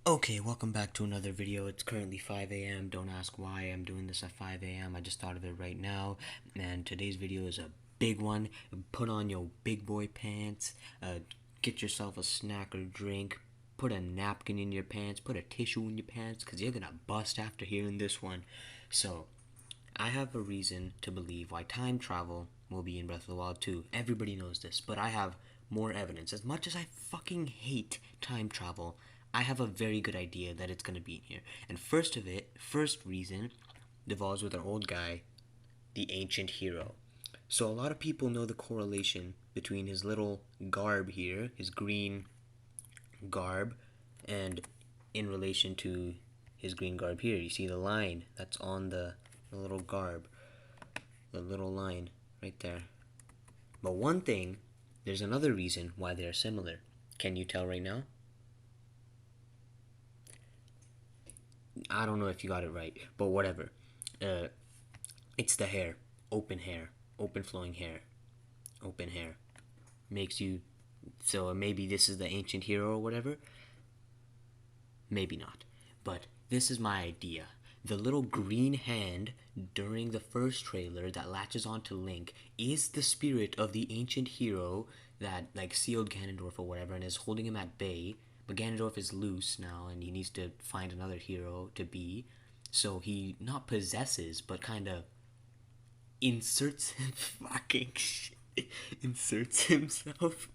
Okay, welcome back to another video. It's currently 5 a.m. Don't ask why I'm doing this at 5 a.m. I just thought of it right now. And today's video is a big one. Put on your big boy pants. Get yourself a snack or drink. Put a napkin in your pants. Put a tissue in your pants. Because you're going to bust after hearing this one. So, I have a reason to believe why time travel will be in Breath of the Wild 2. Everybody knows this, but I have more evidence. As much as I fucking hate time travel, I have a very good idea that it's gonna be in here. And first reason, devolves with our old guy, the ancient hero. So a lot of people know the correlation between his little garb here, his green garb, and in relation to his green garb here. You see the line that's on the little garb, the little line right there. But one thing, there's another reason why they're similar. Can you tell right now? I don't know if you got it right, but whatever. Uh, it's the hair, open flowing hair, open hair. Makes you, so maybe this is the ancient hero or whatever. Maybe not. But this is my idea. The little green hand during the first trailer that latches onto Link is the spirit of the ancient hero that like sealed Ganondorf or whatever and is holding him at bay. But Ganondorf is loose now and he needs to find another hero to be. So he not possesses but kind of inserts fucking shit, inserts himself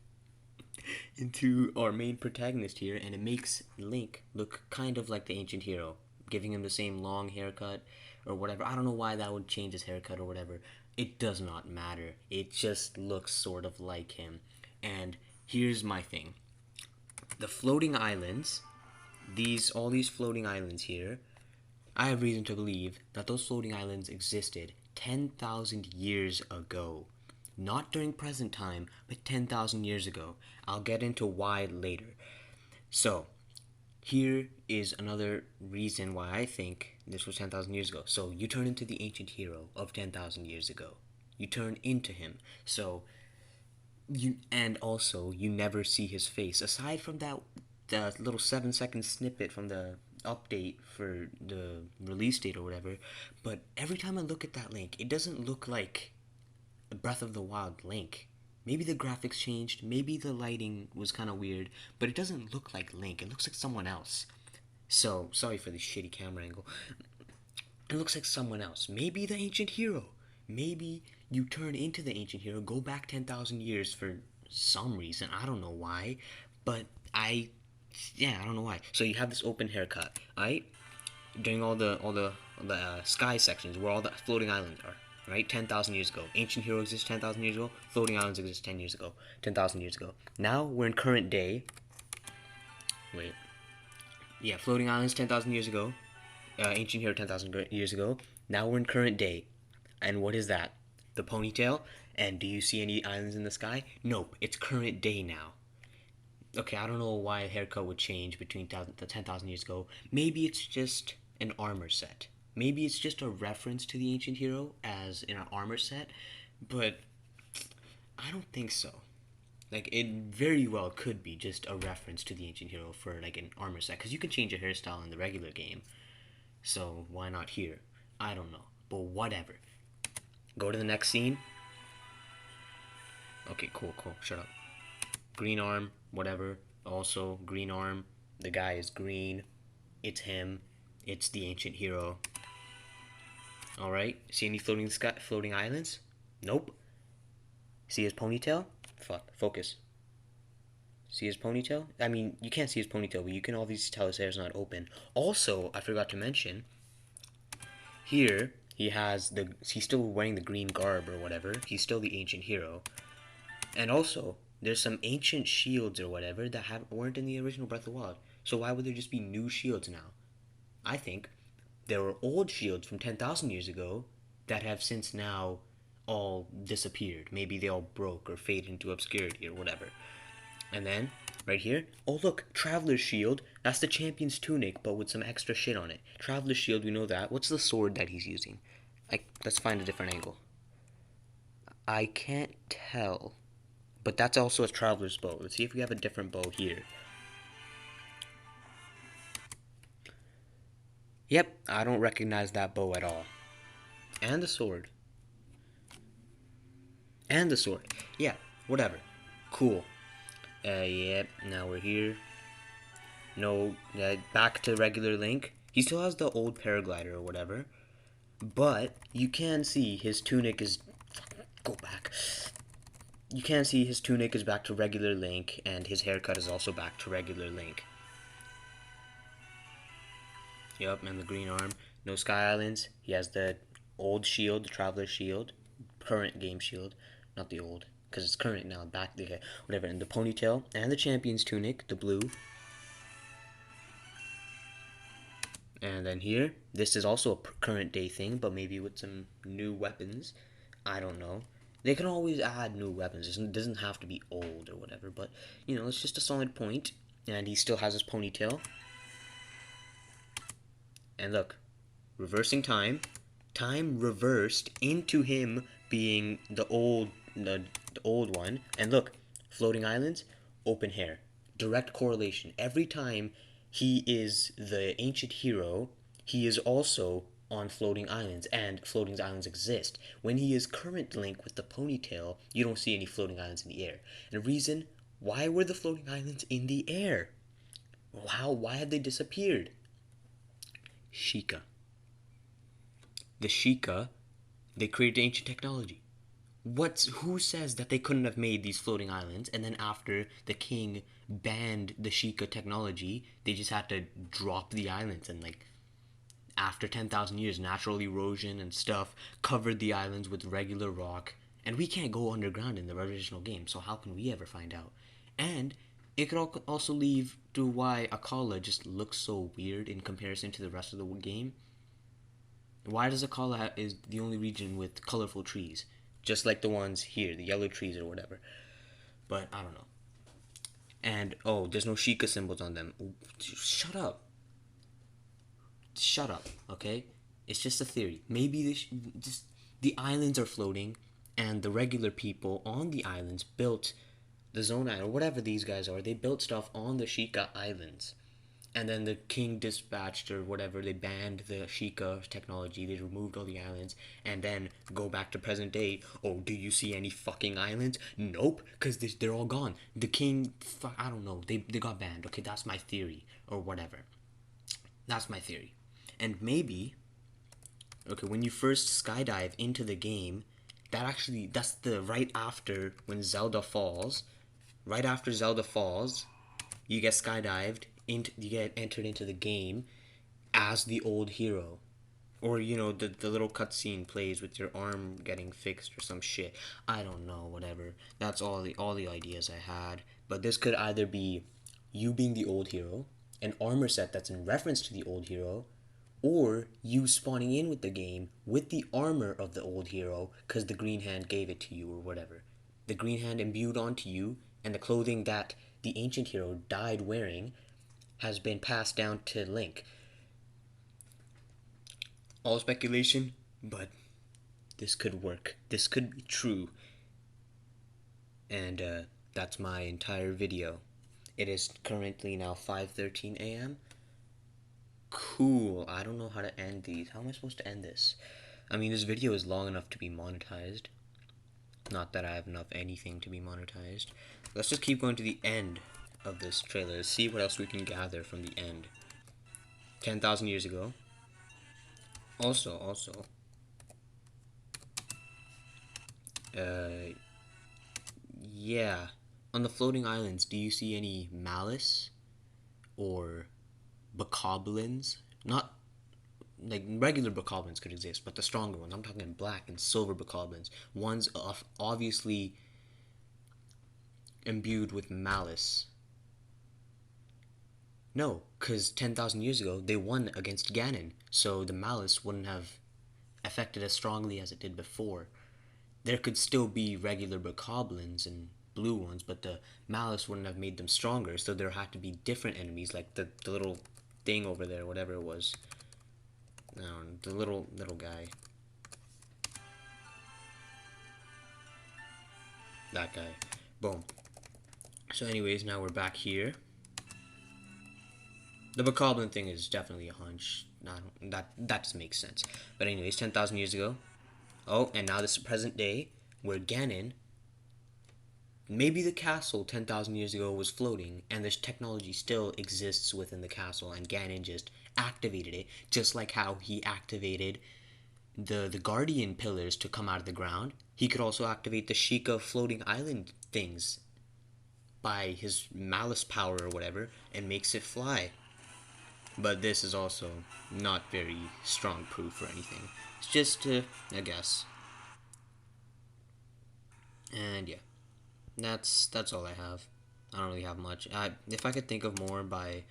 into our main protagonist here, and it makes Link look kind of like the ancient hero, giving him the same long haircut or whatever. I don't know why that would change his haircut or whatever. It does not matter. It just looks sort of like him. And here's my thing. The floating islands, all these floating islands here, I have reason to believe that those floating islands existed 10,000 years ago. Not during present time, but 10,000 years ago. I'll get into why later. So, here is another reason why I think this was 10,000 years ago. So, you turn into the ancient hero of 10,000 years ago. You turn into him. So, and also, you never see his face. Aside from the little 7-second snippet from the update for the release date or whatever, but every time I look at that Link, it doesn't look like Breath of the Wild Link. Maybe the graphics changed, maybe the lighting was kind of weird, but it doesn't look like Link. It looks like someone else. So, sorry for the shitty camera angle. It looks like someone else. Maybe the ancient hero. Maybe you turn into the ancient hero, go back 10,000 years for some reason. I don't know why, but I don't know why. So you have this open haircut, right? During all the sky sections where all the floating islands are, right? 10,000 years ago. Ancient hero exists 10,000 years ago. Floating islands exist 10,000 years ago. Now we're in current day. Wait. Yeah, floating islands 10,000 years ago. Ancient hero 10,000 years ago. Now we're in current day. And what is that? The ponytail? And do you see any islands in the sky? Nope, it's current day now. Okay, I don't know why a haircut would change between the 10,000 years ago. Maybe it's just an armor set. Maybe it's just a reference to the ancient hero as in an armor set, but I don't think so. Like, it very well could be just a reference to the ancient hero for like an armor set, because you can change your hairstyle in the regular game. So why not here? I don't know, but whatever. Go to the next scene. Okay, cool. Shut up. Green arm, whatever. Also, green arm. The guy is green. It's him. It's the ancient hero. Alright. See any floating islands? Nope. See his ponytail? Fuck. Focus. See his ponytail? I mean, you can't see his ponytail, but you can always tell his hair's not open. Also, I forgot to mention, here, he's still wearing the green garb or whatever. He's still the ancient hero. And also, there's some ancient shields or whatever that weren't in the original Breath of the Wild. So why would there just be new shields now? I think there were old shields from 10,000 years ago that have since now all disappeared. Maybe they all broke or faded into obscurity or whatever. And then, right here, oh look, Traveler's Shield. That's the champion's tunic, but with some extra shit on it. Traveler's Shield, we know that. What's the sword that he's using? Let's find a different angle. I can't tell. But that's also a traveler's bow. Let's see if we have a different bow here. Yep, I don't recognize that bow at all. And the sword. And the sword. Yeah, whatever. Cool. Yep, now we're here. No, back to regular Link. He still has the old paraglider or whatever. But you can see his tunic is. Go back. You can see his tunic is back to regular Link, and his haircut is also back to regular Link. Yep, and the green arm. No Sky Islands. He has the old shield, the Traveler shield, current game shield, not the old, because it's current now. Back the whatever, and the ponytail and the champion's tunic, the blue. And then here, this is also a current day thing, but maybe with some new weapons. I don't know. They can always add new weapons. It doesn't have to be old or whatever, but you know, it's just a solid point. And he still has his ponytail. And look, reversing time. Time reversed into him being the old one. And look, floating islands, open hair. Direct correlation. Every time he is the ancient hero, he is also on floating islands, and floating islands exist. When he is current Link with the ponytail, you don't see any floating islands in the air. And the reason, why were the floating islands in the air? Why had they disappeared? Sheikah. The Sheikah, they created ancient technology. Who says that they couldn't have made these floating islands, and then after the king banned the Sheikah technology, they just had to drop the islands, and like after 10,000 years, natural erosion and stuff covered the islands with regular rock, and we can't go underground in the original game, so how can we ever find out? And it could also leave to why Akala just looks so weird in comparison to the rest of the game. Why does Akala is the only region with colorful trees, just like the ones here, the yellow trees or whatever? But I don't know. And oh, there's no Sheikah symbols on them. Shut up. Shut up, okay? It's just a theory. Maybe just the islands are floating, and the regular people on the islands built the Zone Island, or whatever these guys are. They built stuff on the Sheikah Islands. And then the king dispatched or whatever, they banned the Sheikah technology, they removed all the islands, and then go back to present day. Oh, do you see any fucking islands? Nope, because they're all gone. The king, I don't know, they got banned. Okay, that's my theory, or whatever. That's my theory. And maybe, okay, when you first skydive into the game, that's the right after when Zelda falls. Right after Zelda falls, you get skydived, you get entered into the game as the old hero. Or, you know, the little cutscene plays with your arm getting fixed or some shit. I don't know, whatever. That's all the ideas I had. But this could either be you being the old hero, an armor set that's in reference to the old hero, or you spawning in with the game with the armor of the old hero because the green hand gave it to you or whatever. The green hand imbued onto you, and the clothing that the ancient hero died wearing has been passed down to Link. All speculation, but this could work. This could be true. And that's my entire video. It is currently now 5:13 a.m. Cool. I don't know how to end these. How am I supposed to end this? I mean, this video is long enough to be monetized. Not that I have enough anything to be monetized. Let's just keep going to the end of this trailer. Let's see what else we can gather from the end. 10,000 years ago. Also, yeah. On the floating islands, do you see any malice or bokoblins? Not like regular bokoblins could exist, but the stronger ones. I'm talking black and silver bokoblins. One's obviously imbued with malice. No, because 10,000 years ago, they won against Ganon, so the malice wouldn't have affected as strongly as it did before. There could still be regular bokoblins and blue ones, but the malice wouldn't have made them stronger, so there had to be different enemies, like the little thing over there, whatever it was. I don't know, the little guy. That guy. Boom. So anyways, now we're back here. The Bokoblin thing is definitely a hunch. I don't, that just makes sense. But anyways, 10,000 years ago. Oh, and now this is present day, where Ganon, maybe the castle 10,000 years ago was floating, and this technology still exists within the castle, and Ganon just activated it, just like how he activated the Guardian pillars to come out of the ground. He could also activate the Sheikah floating island things by his malice power or whatever, and makes it fly. But this is also not very strong proof or anything. It's just a guess. And yeah, that's all I have. I don't really have much. If I could think of more by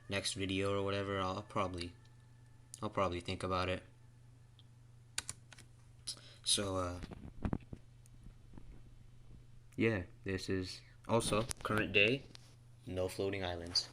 next video or whatever, I'll probably think about it. So yeah, this is also current day. No floating islands.